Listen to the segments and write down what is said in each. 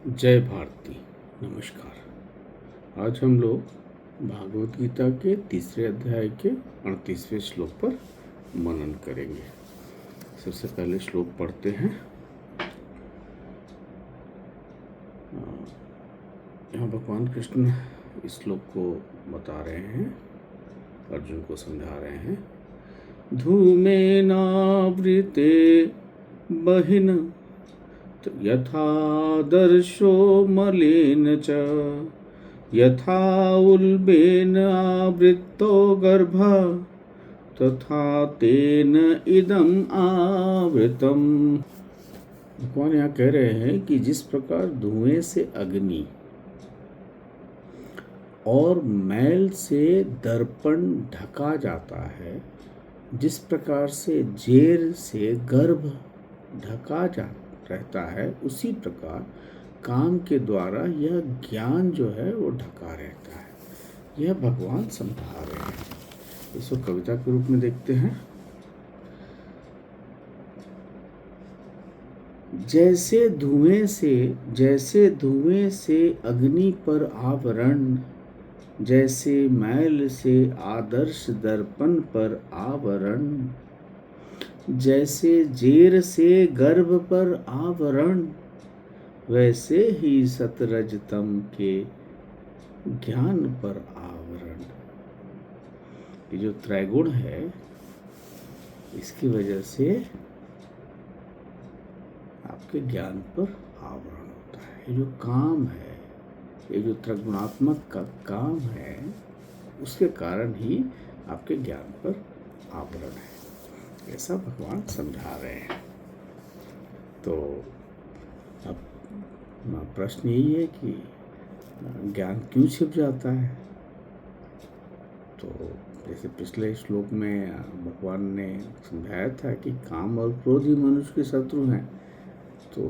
जय भारती। नमस्कार। आज हम लोग भागवत गीता के तीसरे अध्याय के 38वें श्लोक पर मनन करेंगे। सबसे पहले श्लोक पढ़ते हैं। यहाँ भगवान कृष्ण इस श्लोक को बता रहे हैं, अर्जुन को समझा रहे हैं। धूमेनावृते बहिन यथादर्शो मलिन च यथा उल्बेन आवृत्तो गर्भ तथा तेन इदम आवृतम। भगवान यहाँ कह रहे हैं कि जिस प्रकार धुएं से अग्नि और मैल से दर्पण ढका जाता है, जिस प्रकार से जेर से गर्भ ढका रहता है, उसी प्रकार काम के द्वारा यह ज्ञान जो है वो ढका रहता है। यह भगवान समझा रहे हैं। इसको कविता के रूप में देखते हैं। जैसे धुएं से अग्नि पर आवरण, जैसे मैल से आदर्श दर्पण पर आवरण, जैसे जेर से गर्भ पर आवरण, वैसे ही सतरजतम के ज्ञान पर आवरण। ये जो त्रैगुण है, इसकी वजह से आपके ज्ञान पर आवरण होता है। ये जो काम है, ये जो त्रिगुणात्मक का काम है, उसके कारण ही आपके ज्ञान पर आवरण है। ऐसा भगवान समझा रहे हैं। तो अब प्रश्न यही है कि ज्ञान क्यों छिप जाता है। तो जैसे पिछले श्लोक में भगवान ने समझाया था कि काम और क्रोध ही मनुष्य के शत्रु हैं। तो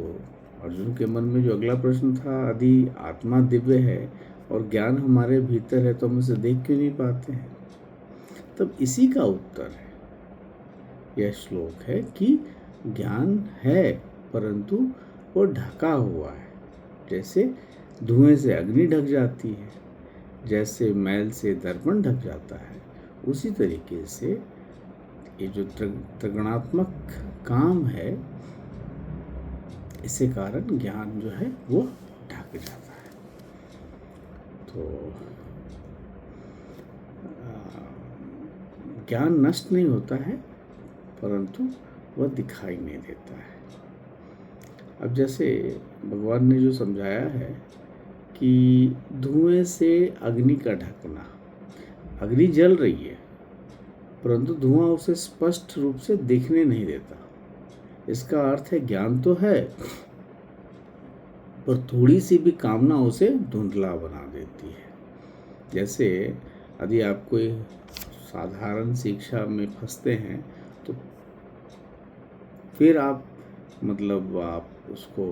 अर्जुन के मन में जो अगला प्रश्न था, यदि आत्मा दिव्य है और ज्ञान हमारे भीतर है तो हम उसे देख क्यों नहीं पाते हैं। तब इसी का उत्तर है यह श्लोक है कि ज्ञान है परंतु वो ढका हुआ है। जैसे धुएं से अग्नि ढक जाती है, जैसे मैल से दर्पण ढक जाता है, उसी तरीके से ये जो त्रिगुणात्मक काम है, इसके कारण ज्ञान जो है वो ढक जाता है। तो ज्ञान नष्ट नहीं होता है परंतु वह दिखाई नहीं देता है। अब जैसे भगवान ने जो समझाया है कि धुएं से अग्नि का ढकना, अग्नि जल रही है परंतु धुआं उसे स्पष्ट रूप से दिखने नहीं देता। इसका अर्थ है ज्ञान तो है पर थोड़ी सी भी कामना उसे धुंधला बना देती है। जैसे यदि आप कोई साधारण शिक्षा में फंसते हैं तो फिर आप उसको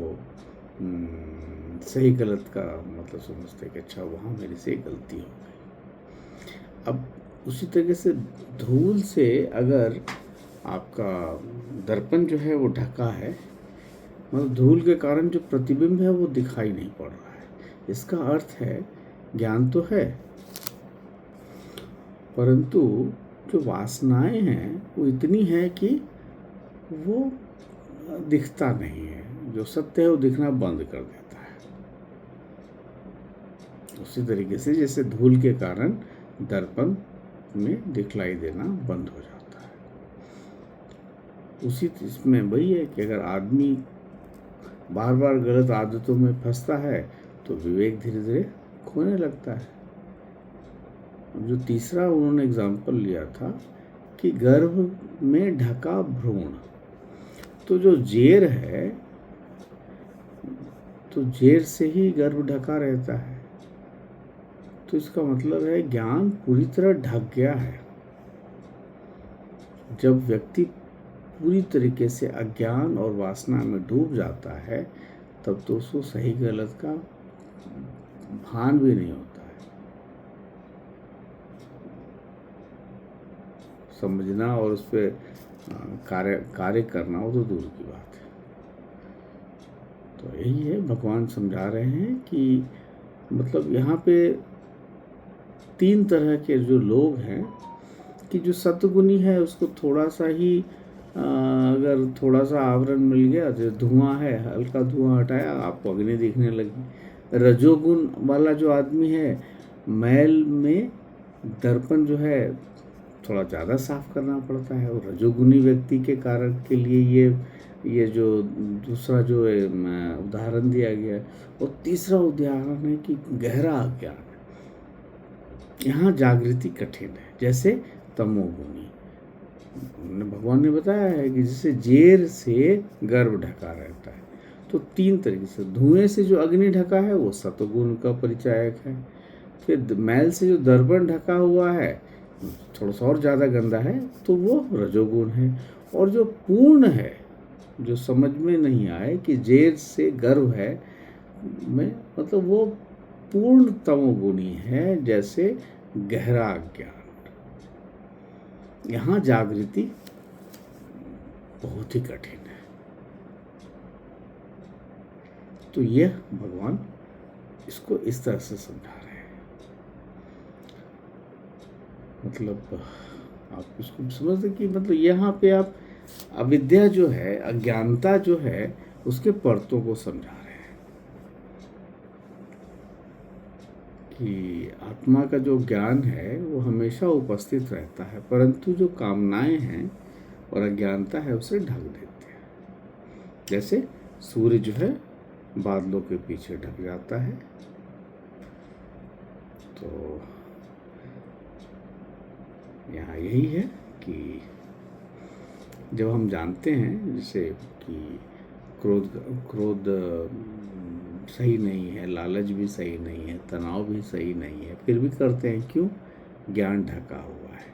सही गलत का मतलब समझते कि अच्छा वहाँ मेरे से गलती हो गई। अब उसी तरीके से धूल से अगर आपका दर्पण जो है वो ढका है, मतलब धूल के कारण जो प्रतिबिंब है वो दिखाई नहीं पड़ रहा है। इसका अर्थ है ज्ञान तो है परंतु जो वासनाएं हैं वो इतनी है कि वो दिखता नहीं है। जो सत्य है वो दिखना बंद कर देता है। उसी तरीके से जैसे धूल के कारण दर्पण में दिखलाई देना बंद हो जाता है, उसी इसमें वही है कि अगर आदमी बार बार गलत आदतों में फंसता है तो विवेक धीरे धीरे खोने लगता है। जो तीसरा उन्होंने एग्जाम्पल लिया था कि गर्भ में ढका भ्रूण, तो जो जेर है तो जेर से ही गर्भ ढका रहता है। तो इसका मतलब है ज्ञान पूरी तरह ढक गया है। जब व्यक्ति पूरी तरीके से अज्ञान और वासना में डूब जाता है तब तो उसको सही गलत का भान भी नहीं होता है। समझना और उस पर कार्य करना वो तो दूर की बात है। तो यही है, भगवान समझा रहे हैं कि मतलब यहाँ पे 3 तरह के जो लोग हैं कि जो सत्गुणी है उसको थोड़ा सा ही अगर थोड़ा सा आवरण मिल गया, जो धुआं है हल्का धुआं हटाया आपको अग्नि दिखने लगी। रजोगुण वाला जो आदमी है, मैल में दर्पण जो है थोड़ा ज़्यादा साफ करना पड़ता है, और रजोगुणी व्यक्ति के कारण के लिए ये जो दूसरा जो उदाहरण दिया गया है। और तीसरा उदाहरण है कि गहरा अज्ञान, यहाँ जागृति कठिन है, जैसे तमोगुणी। भगवान ने बताया है कि जैसे जेर से गर्भ ढका रहता है, तो 3 तरीके से, धुएं से जो अग्नि ढका है वो सतगुण का परिचायक है, फिर मैल से जो दर्पण ढका हुआ है थोड़ा सा और ज़्यादा गंदा है तो वो रजोगुण है, और जो पूर्ण है, जो समझ में नहीं आए कि जेर से गर्भ है में मतलब वो पूर्ण तमोगुणी है, जैसे गहरा ज्ञान। यहाँ जागृति बहुत ही कठिन है। तो यह भगवान इसको इस तरह से समझा रहे हैं। मतलब आप इसको समझते कि मतलब यहाँ पे आप अविद्या जो है, अज्ञानता जो है, उसके परतों को समझा रहे हैं कि आत्मा का जो ज्ञान है वो हमेशा उपस्थित रहता है, परंतु जो कामनाएं हैं और अज्ञानता है उसे ढक देते हैं। जैसे सूर्य जो है बादलों के पीछे ढक जाता है, तो यहाँ यही है कि जब हम जानते हैं जैसे कि क्रोध सही नहीं है, लालच भी सही नहीं है, तनाव भी सही नहीं है, फिर भी करते हैं, क्यों? ज्ञान ढका हुआ है,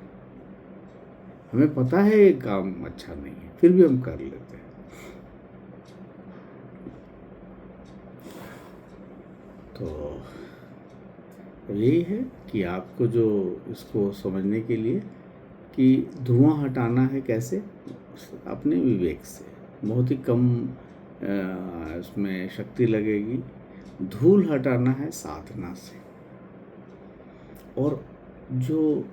हमें पता है ये काम अच्छा नहीं है, फिर भी हम कर लेते हैं। तो यही है कि आपको जो इसको समझने के लिए कि धुआं हटाना है कैसे, अपने विवेक से, बहुत ही कम इसमें शक्ति लगेगी। धूल हटाना है साधना से, और जो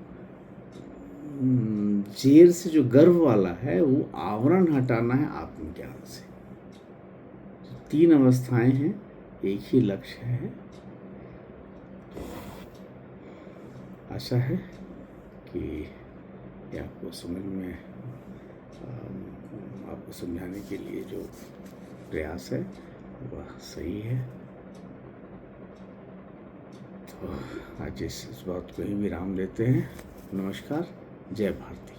जेर से जो गर्व वाला है वो आवरण हटाना है आत्मज्ञान से। 3 अवस्थाएं हैं, एक ही लक्ष्य है। आशा है कि ये आपको समझ में, आपको समझाने के लिए जो प्रयास है वह सही है। तो आज इस बात को ही विराम देते हैं। नमस्कार, जय भारती।